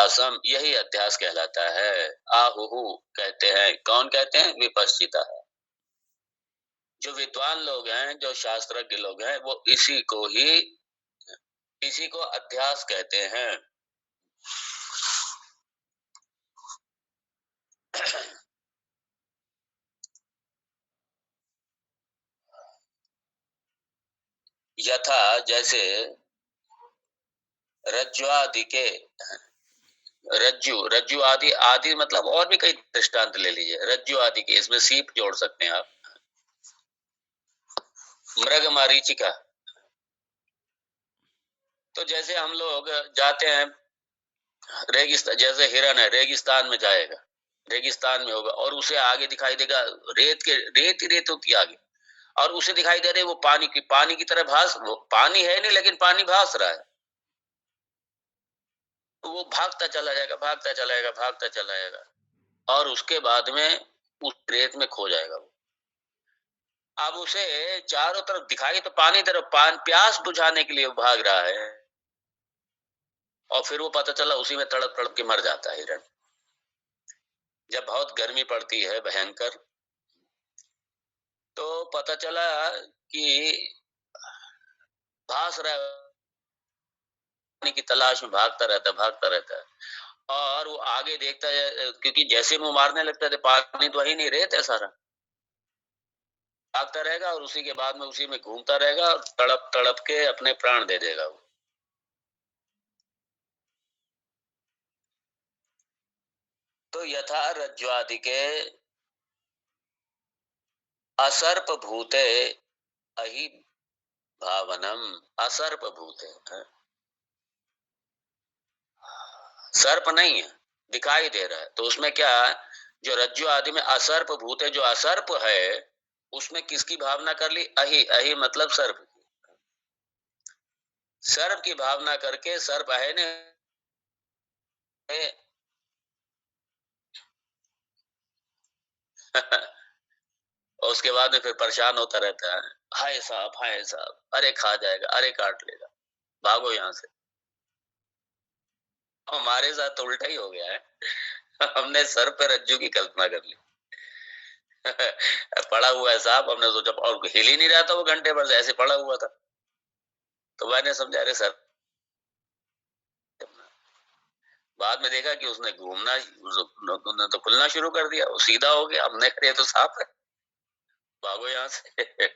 अध्यासम, यही अध्यास कहलाता है। आहुहु कहते हैं, कौन कहते हैं? विपश्चिता। जो विद्वान लोग हैं, जो शास्त्रज्ञ लोग हैं, वो इसी को अध्यास कहते हैं। यथा, जैसे रज्ज्वादि के, रज्जु आदि, आदि मतलब और भी कई दृष्टांत ले लीजिए। रज्जु आदि के, इसमें सीप जोड़ सकते हैं आप। मृग मरीचिका, तो जैसे हम लोग जाते हैं रेगिस्तान, जैसे हिरन है, रेगिस्तान में जाएगा, रेगिस्तान में होगा और उसे आगे दिखाई देगा रेत ही रेत होती है आगे, और उसे दिखाई दे रही है वो पानी की तरह वो पानी है नहीं, लेकिन पानी भास रहा है। तो वो भागता चला जाएगा, भागता चला जाएगा, भागता चला जाएगा, और उसके बाद में उस रेत में खो जाएगा वो। अब उसे चारों तरफ दिखाई तो पानी तरफ, प्यास बुझाने के लिए वो भाग रहा है, और फिर वो पता चला उसी में तड़प तड़प के मर जाता है हिरण। जब बहुत गर्मी पड़ती है भयंकर, तो पता चला कि भास रहा है, पानी की तलाश में भागता रहता है, भागता रहता है, और वो आगे देखता है, क्योंकि जैसे वो मारने लगता है पानी तो वही नहीं, रेत है सारा, भागता रहेगा और उसी के बाद में उसी में घूमता रहेगा और तड़प तड़प के अपने प्राण दे देगा वो। तो यथा रज्ज्वादि के असर्प भूते अहि भावनम, असर्प भूते, सर्प नहीं है, दिखाई दे रहा है, तो उसमें क्या है? जो रज्जु आदि में असर्प भूत है, जो असर्प है, उसमें किसकी भावना कर ली? अहि, अहि मतलब सर्प, सर्प की भावना करके, सर्प है ने और उसके बाद में फिर परेशान होता रहता है, हाय साहब, हाय साहब, अरे खा जाएगा, अरे काट लेगा, भागो यहाँ से। हमारे साथ तो उल्टा ही हो गया है। हमने सर्प पे रज्जू की कल्पना कर ली। पड़ा हुआ है साहब, हमने सोचा, और हिल ही नहीं रहा था वो, घंटे भर से ऐसे पड़ा हुआ था, तो मैंने समझा अरे सर, बाद में देखा कि उसने घूमना तो खुलना शुरू कर दिया, वो सीधा हो गया, हमने कहा तो सांप है, भागो यहाँ से।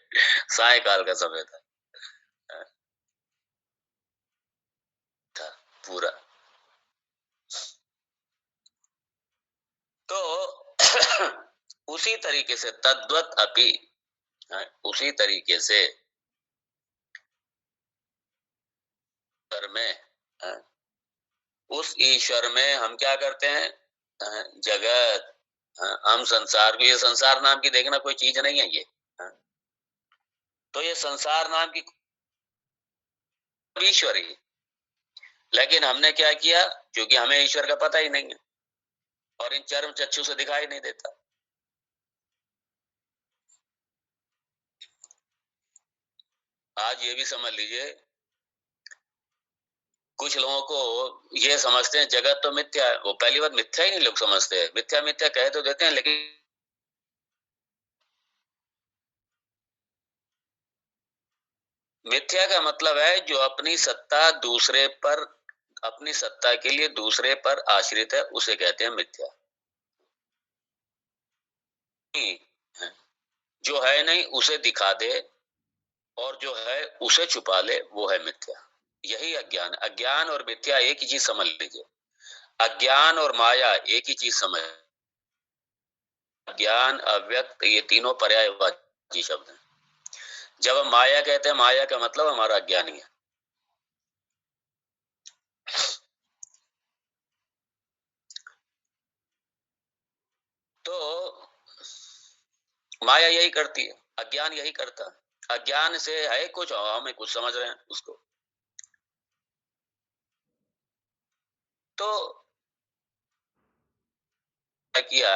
सायकाल का समय था पूरा। तो उसी तरीके से तद्वत अपि, उसी तरीके से में, उस ईश्वर में हम क्या करते हैं? जगत, हम संसार भी, ये संसार नाम की देखना कोई चीज नहीं है ये, तो ये संसार नाम की ईश्वर ही, लेकिन हमने क्या किया? क्योंकि हमें ईश्वर का पता ही नहीं है और इन चर्म चक्षु से दिखाई नहीं देता। आज ये भी समझ लीजिए, कुछ लोगों को ये समझते हैं जगत तो मिथ्या है, वो पहली बात मिथ्या ही नहीं लोग समझते हैं, मिथ्या मिथ्या कह तो देते हैं, लेकिन मिथ्या का मतलब है जो अपनी सत्ता दूसरे पर, अपनी सत्ता के लिए दूसरे पर आश्रित है, उसे कहते हैं मिथ्या। जो है नहीं उसे दिखा दे, और जो है उसे छुपा ले, वो है मिथ्या। यही अज्ञान, अज्ञान और मिथ्या एक ही चीज समझ लीजिए। अज्ञान और माया एक ही चीज समझ, ज्ञान, अव्यक्त, ये तीनों पर्यायवाची शब्द हैं। जब हम माया कहते हैं, माया का मतलब हमारा अज्ञान ही है। तो माया यही करती है, अज्ञान यही करता है। अज्ञान से है कुछ और हमें कुछ समझ रहे हैं उसको। तो क्या किया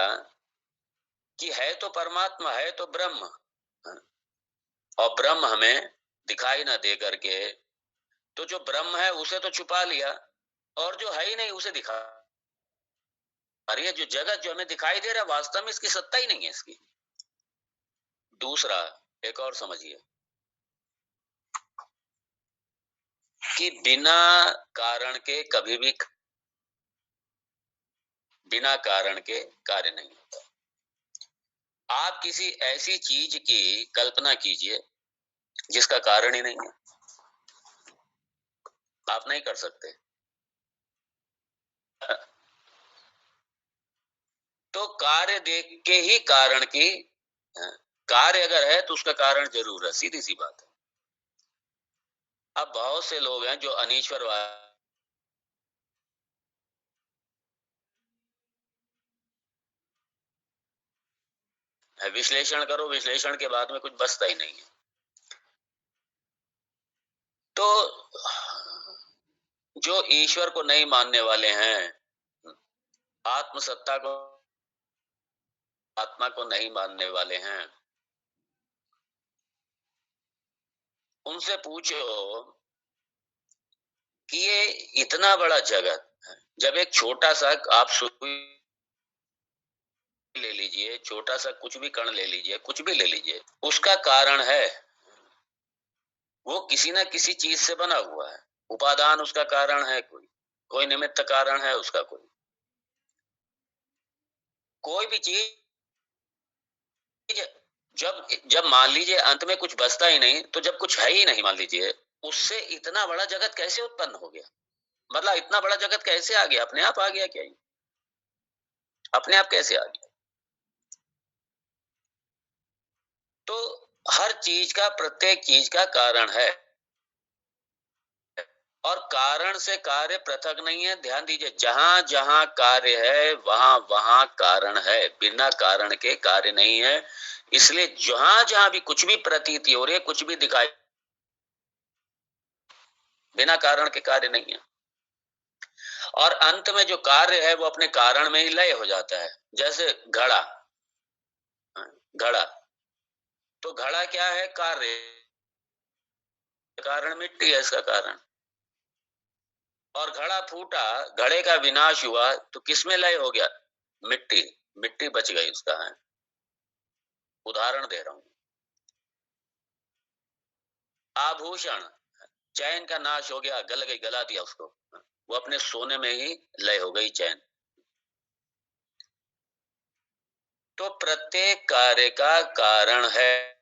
कि है तो परमात्मा, है तो ब्रह्म, और ब्रह्म हमें दिखाई ना दे करके, तो जो ब्रह्म है उसे तो छुपा लिया, और जो है ही नहीं उसे दिखा और ये जो जगत जो हमें दिखाई दे रहा है वास्तव में इसकी सत्ता ही नहीं है इसकी। दूसरा, एक और समझिए कि बिना कारण के कभी भी बिना कारण के कार्य नहीं होता। आप किसी ऐसी चीज की कल्पना कीजिए जिसका कारण ही नहीं है, आप नहीं कर सकते। तो कार्य देख के ही कारण की अ, कार्य अगर है तो उसका कारण जरूर है, सीधी सी बात है। अब बहुत से लोग हैं जो अनीश्वरवाद है, विश्लेषण करो, विश्लेषण के बाद में कुछ बचता ही नहीं है। तो जो ईश्वर को नहीं मानने वाले हैं, आत्मसत्ता को, आत्मा को नहीं मानने वाले हैं, उनसे पूछो कि ये इतना बड़ा जगत, जब एक छोटा सा आप सुई ले लीजिए, छोटा सा कुछ भी कण ले लीजिए, कुछ भी ले लीजिए, उसका कारण है, वो किसी ना किसी चीज से बना हुआ है। उपादान उसका कारण है, कोई कोई निमित्त कारण है उसका, कोई भी चीज जब जब मान लीजिए अंत में कुछ बचता ही नहीं, तो जब कुछ है ही नहीं मान लीजिए, उससे इतना बड़ा जगत कैसे उत्पन्न हो गया? मतलब इतना बड़ा जगत कैसे आ गया? अपने आप आ गया क्या? ये अपने आप कैसे आ गया? तो हर चीज का, प्रत्येक चीज का कारण है, और कारण से कार्य पृथक नहीं है। ध्यान दीजिए, जहां जहां कार्य है वहां वहां कारण है, बिना कारण के कार्य नहीं है। इसलिए जहां जहां भी कुछ भी प्रतीति हो रही है, कुछ भी दिखाई, बिना कारण के कार्य नहीं है। और अंत में जो कार्य है वो अपने कारण में ही लय हो जाता है। जैसे घड़ा, घड़ा, तो घड़ा क्या है? कार्य, कारण मिट्टी है इसका कारण। और घड़ा फूटा, घड़े का विनाश हुआ, तो किसमें लय हो गया? मिट्टी, मिट्टी बच गई उसका है। उदाहरण दे रहा हूं, आभूषण, चैन का नाश हो गया, गल गई, गला दिया उसको, वो अपने सोने में ही लय हो गई चैन। तो प्रत्येक कार्य का कारण है।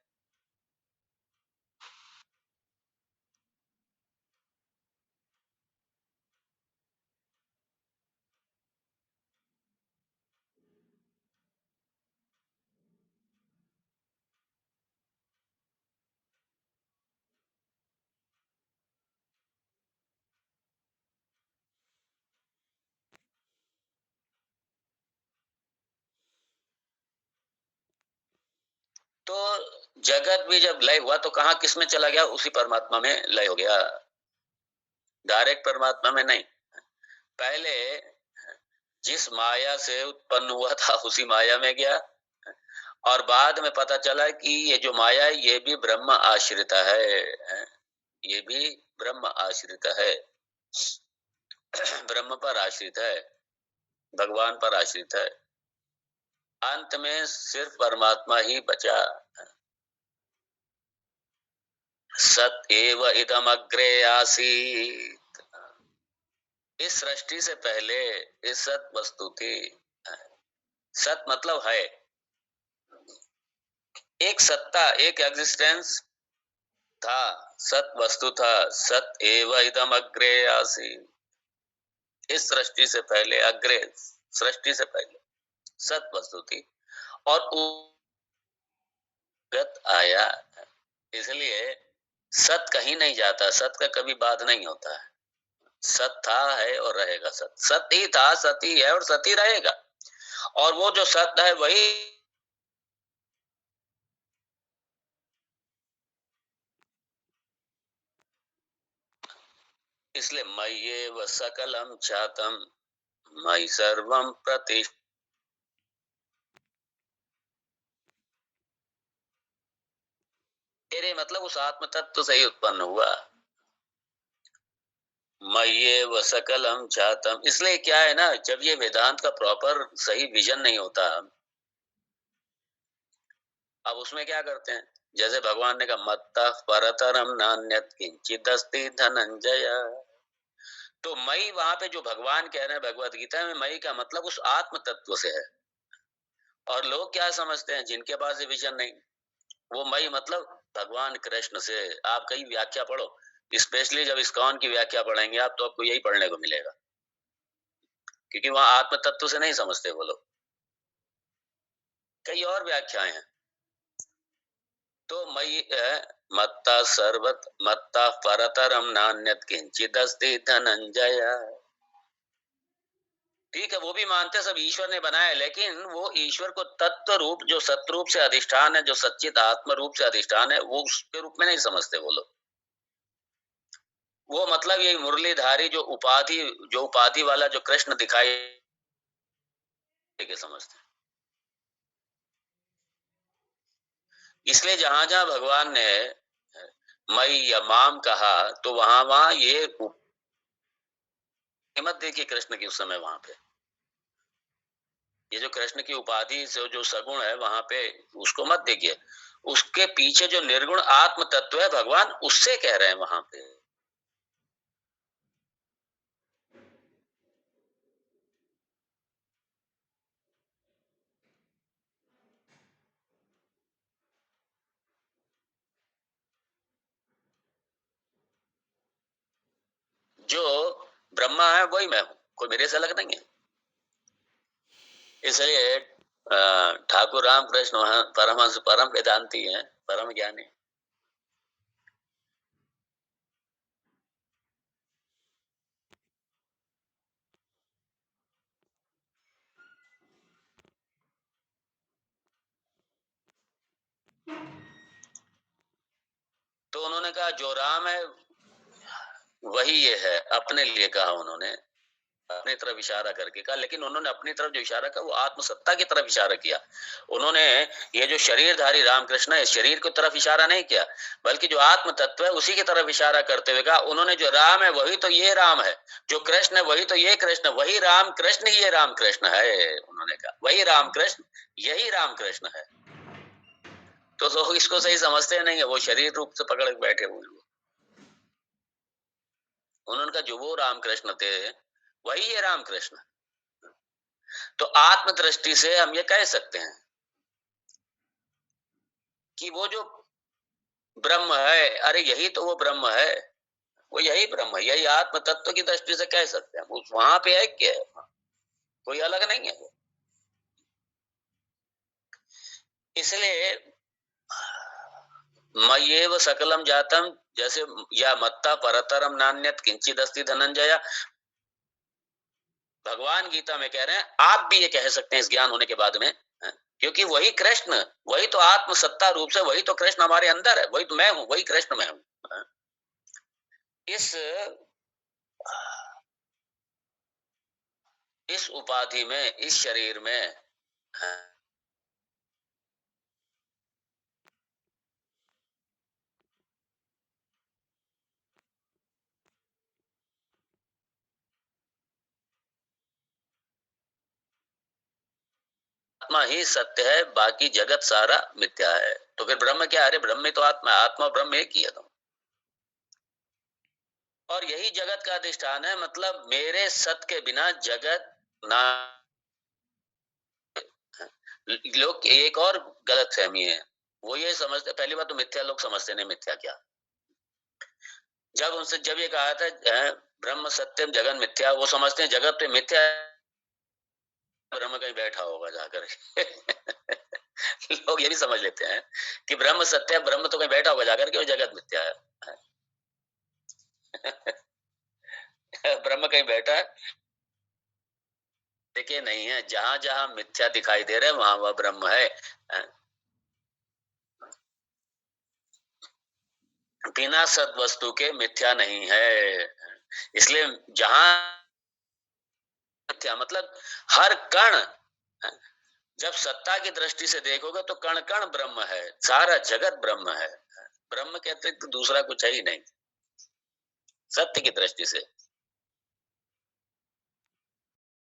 तो जगत भी जब लय हुआ तो कहा, किसमें चला गया? उसी परमात्मा में लय हो गया, डायरेक्ट परमात्मा में नहीं। पहले जिस माया से उत्पन्न हुआ था उसी माया में गया, और बाद में पता चला कि ये जो माया है ये भी ब्रह्म आश्रित है, ये भी ब्रह्म आश्रित है, ब्रह्म पर आश्रित है, भगवान पर आश्रित है। अंत में सिर्फ परमात्मा ही बचा। सत एव इदम अग्रे आसीत, इस सृष्टि से पहले ये सत वस्तु थी। सत मतलब है, एक सत्ता, एक एग्जिस्टेंस था, सत वस्तु था। सत एव इदम अग्रे आसीत, इस सृष्टि से पहले, अग्रे सृष्टि से पहले सत वस्तु थी, और उगत आया। इसलिए सत कहीं नहीं जाता, सत का कभी बाद नहीं होता है। सत था, है और रहेगा। सत सत ही था, सत ही है और सत ही रहेगा। और वो जो सत्य है वही, इसलिए मय्येव सकलम चातम, मयि सर्वम प्रतिष्ठितम्। मेरे मतलब उस आत्म तत्व से ही उत्पन्न हुआ। मय्येव सकलम चातम। इसलिए क्या है ना, जब ये वेदांत का प्रॉपर सही विजन नहीं होता, अब उसमें क्या करते हैं, जैसे भगवान ने कहा मत्तः परतरम नान्यत् किंचिदस्ति धनंजय। तो मई वहां पे जो भगवान कह रहे हैं भगवत गीता में, मई का मतलब उस आत्म तत्व से है। और लोग क्या समझते हैं, जिनके पास ये विजन नहीं, वो मई मतलब भगवान कृष्ण से। आप कहीं व्याख्या पढ़ो, स्पेशली जब इस्कॉन की व्याख्या पढ़ेंगे आप, तो आपको यही पढ़ने को मिलेगा, क्योंकि वहां आत्म तत्व से नहीं समझते वो लोग, कई और व्याख्याएं हैं। तो मई मत्ता सर्वत मत्ता परतरम नान्यत किंचिदस्ति धनंजय। ठीक है, वो भी मानते सब ईश्वर ने बनाया, लेकिन वो ईश्वर को तत्व रूप, जो सतरूप से अधिष्ठान है, जो सच्चित आत्म रूप से अधिष्ठान है, वो उसके रूप में नहीं समझते वो लोग। वो मतलब ये मुरलीधारी जो उपाधि वाला जो कृष्ण दिखाई के समझते हैं। इसलिए जहां जहां भगवान ने मई या माम कहा, तो वहां वहां ये मत देखिए कृष्ण की उस समय वहां पे, ये जो कृष्ण की उपाधि से जो सगुण है वहां पे, उसको मत देखिए। उसके पीछे जो निर्गुण आत्म तत्व है भगवान, उससे कह रहे हैं वहां पे। जो ब्रह्मा है वही मैं हूं, कोई मेरे से अलग नहीं है। इसलिए ठाकुर रामकृष्ण परमहंस परम वेदांती हैं, परम ज्ञानी। तो उन्होंने कहा जो राम है वही ये है, अपने लिए कहा उन्होंने, अपनी तरफ इशारा करके कहा। लेकिन उन्होंने अपनी तरफ जो इशारा किया वो आत्मसत्ता की तरफ इशारा किया। उन्होंने ये जो शरीरधारी रामकृष्ण है, शरीर की तरफ इशारा नहीं किया, बल्कि जो आत्म तत्व है उसी की तरफ इशारा करते हुए कहा उन्होंने, जो राम है वही तो ये राम है, जो कृष्ण है वही तो ये कृष्ण, वही राम कृष्ण ही ये राम कृष्ण है। उन्होंने कहा वही राम कृष्ण, यही राम कृष्ण है। तो लोग इसको सही समझते नहीं है, वो शरीर रूप से पकड़ के बैठे हुए हैं। उन्होंने कहा जो वो रामकृष्ण थे वही ये रामकृष्ण। तो आत्म दृष्टि से हम ये कह सकते हैं कि वो जो ब्रह्म है, अरे यही तो वो ब्रह्म है, वो यही ब्रह्म है, यही आत्म तत्व की दृष्टि से कह सकते हैं। उस वहां पे ऐक्य है, कोई अलग नहीं है वो। इसलिए मय्येव सकलम जातम, जैसे या मत्ता परतरम नान्यत किंचिद अस्ति धनंजय, भगवान गीता में कह रहे हैं, आप भी ये कह सकते हैं इस ज्ञान होने के बाद में, क्योंकि वही कृष्ण, वही तो आत्म सत्ता रूप से, वही तो कृष्ण हमारे अंदर है, वही तो मैं हूं, वही कृष्ण मैं हूं। इस उपाधि में, इस शरीर में आत्मा ही सत्य है, बाकी जगत सारा मिथ्या है। तो फिर ब्रह्म क्या है? अरे ब्रह्म में तो आत्मा, आत्मा ब्रह्म एक ही है। तो और यही जगत का अधिष्ठान है, मतलब मेरे सत के बिना जगत ना। लोग एक और गलत फहमी है, वो ये समझते, पहली बात तो मिथ्या लोग समझते नहीं, मिथ्या क्या। जब ये कहा था ब्रह्म सत्यम जगन मिथ्या, वो समझते हैं जगत पे मिथ्या, ब्रह्म कहीं बैठा होगा जाकर लोग ये भी समझ लेते हैं कि ब्रह्म सत्य है, ब्रह्म तो कहीं बैठा होगा जाकर के, वो जगत मिथ्या है ब्रह्म कहीं बैठा है, देखिए नहीं है, जहां जहां मिथ्या दिखाई दे रहे हैं वहां वह ब्रह्म है। बिना सद वस्तु के मिथ्या नहीं है। इसलिए जहां मिथ्या मतलब हर कण, जब सत्ता की दृष्टि से देखोगे तो कण कण ब्रह्म है, सारा जगत ब्रह्म है। ब्रह्म के अतिरिक्त दूसरा कुछ है ही नहीं, सत्य की दृष्टि से।